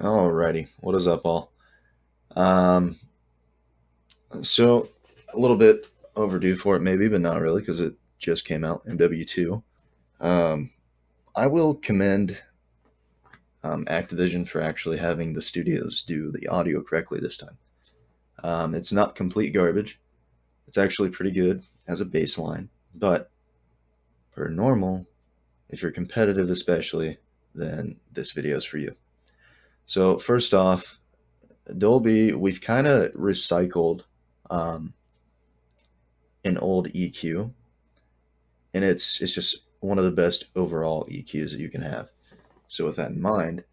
Alrighty, what is up, all? Um, so a little bit overdue for it, maybe, but not really, because it just came out. MW2. Um, I will commend Activision for actually having the studios do the audio correctly this time. It's not complete garbage. It's actually pretty good as a baseline, but for normal, if you're competitive especially, then this video is for you. So first off, Dolby, we've kind of recycled um, an old EQ, and it's just one of the best overall EQs that you can have. So with that in mind,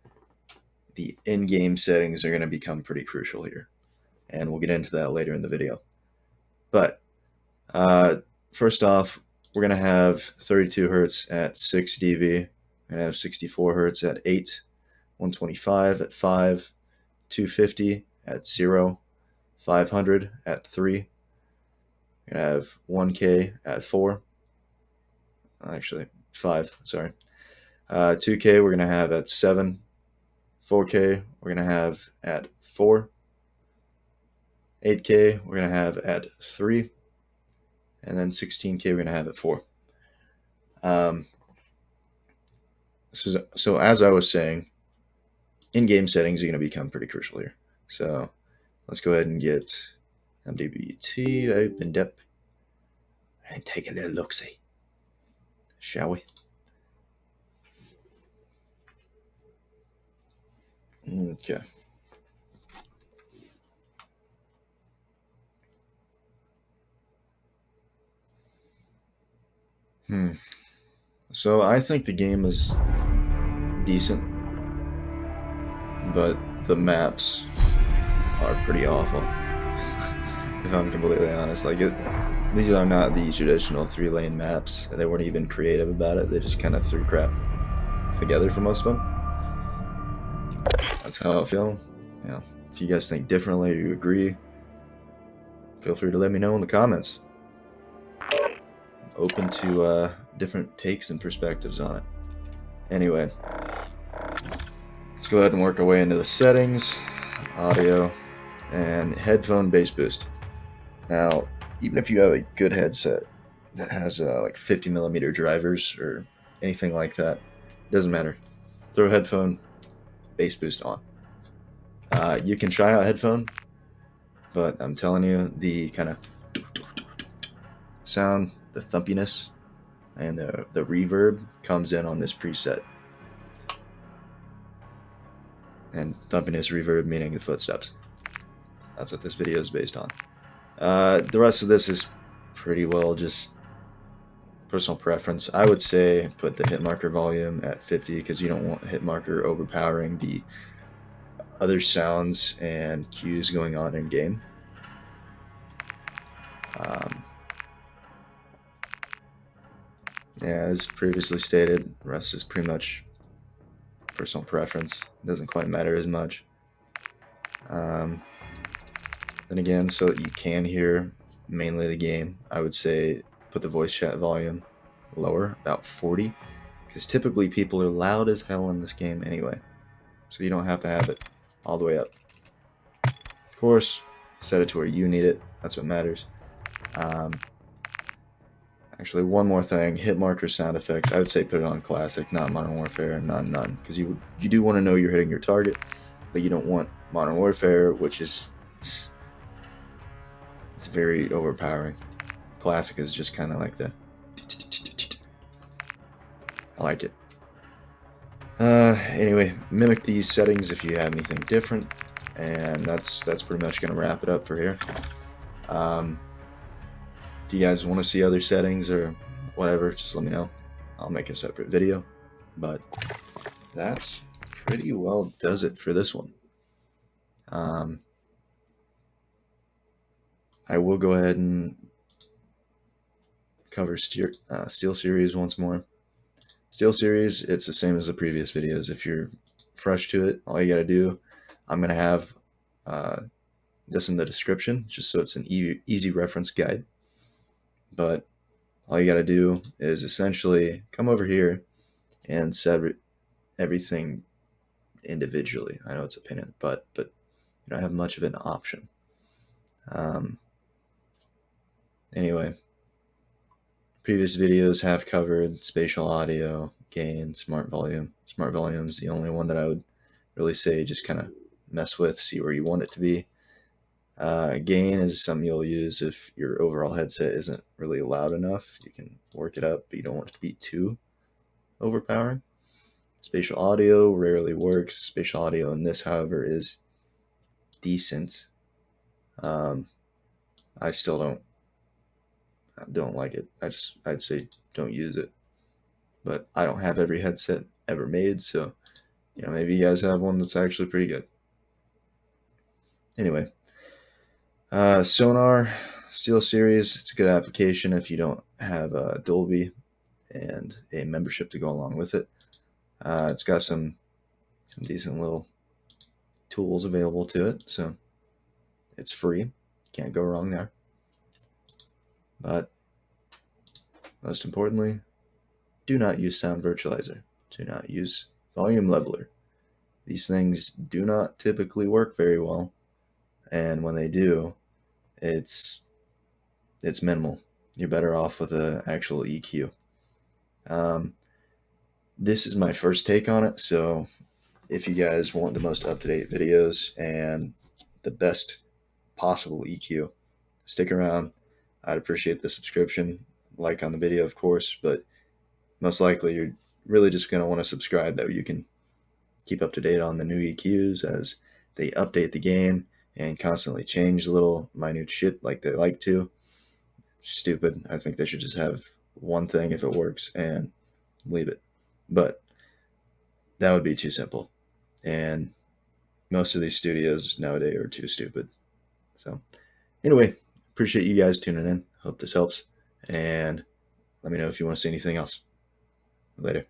the in-game settings are going to become pretty crucial here, and we'll get into that later in the video. But uh, first off, we're going to have 32 hertz at 6 dB. We're going to have 64 hertz at 8, 125 at 5, 250 at 0, 500 at 3. We're going to have 1K at 4. Actually, 5, sorry. 2K we're going to have at 7. 4K we're going to have at 4. 8K we're going to have at 3. And then 16K we're going to have at 4. So as I was saying, in-game settings are going to become pretty crucial here. So let's go ahead and get MWII opened up and take a little look-see, shall we? Okay. So I think the game is decent, but the maps are pretty awful. If I'm completely honest, these are not the traditional 3-lane maps. They weren't even creative about it. They just kind of threw crap together for most of them. That's how I feel. If you guys think differently or you agree, feel free to let me know in the comments. Open to different takes and perspectives on it. Anyway, let's go ahead and work our way into the settings, audio, and headphone bass boost. Now, even if you have a good headset that has like 50mm drivers or anything like that, it doesn't matter. Throw headphone bass boost on. You can try out headphone, but I'm telling you, the kind of sound, the thumpiness, and the reverb comes in on this preset. And thumpiness, reverb meaning the footsteps. That's what this video is based on. The rest of this is pretty well just personal preference. I would say put the hit marker volume at 50 because you don't want hit marker overpowering the other sounds and cues going on in game. Yeah, as previously stated, the rest is pretty much personal preference. It doesn't quite matter as much. Then again, so that you can hear mainly the game, I would say put the voice chat volume lower, about 40, because typically people are loud as hell in this game anyway, so you don't have to have it all the way up. Of course, set it to where you need it. That's what matters. Actually, one more thing, hit marker sound effects. I would say put it on classic, not Modern Warfare, none, because you do want to know you're hitting your target, but you don't want Modern Warfare, which is just, it's very overpowering. Classic is just kind of like the, I like it. Anyway, mimic these settings if you have anything different, and that's pretty much going to wrap it up for here. If you guys want to see other settings or whatever, just let me know. I'll make a separate video. But that's pretty well does it for this one. I will go ahead and cover SteelSeries once more. SteelSeries, it's the same as the previous videos. If you're fresh to it, all you gotta do, I'm gonna have this in the description, just so it's an easy reference guide. But all you gotta do is essentially come over here and set everything individually. I know it's opinion, but you don't have much of an option. Anyway, previous videos have covered spatial audio, gain, smart volume. Smart volume is the only one that I would really say just kind of mess with, see where you want it to be. Gain is something you'll use if your overall headset isn't really loud enough. You can work it up, but you don't want it to be too overpowering. Spatial audio rarely works. Spatial audio in this, however, is decent. I still don't like it. I'd say don't use it. But I don't have every headset ever made, so maybe you guys have one that's actually pretty good. Anyway, Sonar, SteelSeries, it's a good application if you don't have Dolby and a membership to go along with it. It's got some decent little tools available to it, so it's free. Can't go wrong there. But most importantly, do not use sound virtualizer. Do not use volume leveler. These things do not typically work very well, and when they do, it's minimal. You're better off with an actual EQ. This is my first take on it, so if you guys want the most up-to-date videos and the best possible EQ, stick around. I'd appreciate the subscription, like on the video, of course, but most likely you're really just going to want to subscribe that you can keep up to date on the new EQs as they update the game and constantly change little minute shit like they like to. It's stupid. I think they should just have one thing if it works and leave it. But that would be too simple. And most of these studios nowadays are too stupid. So anyway, appreciate you guys tuning in. Hope this helps. And let me know if you want to see anything else. Later.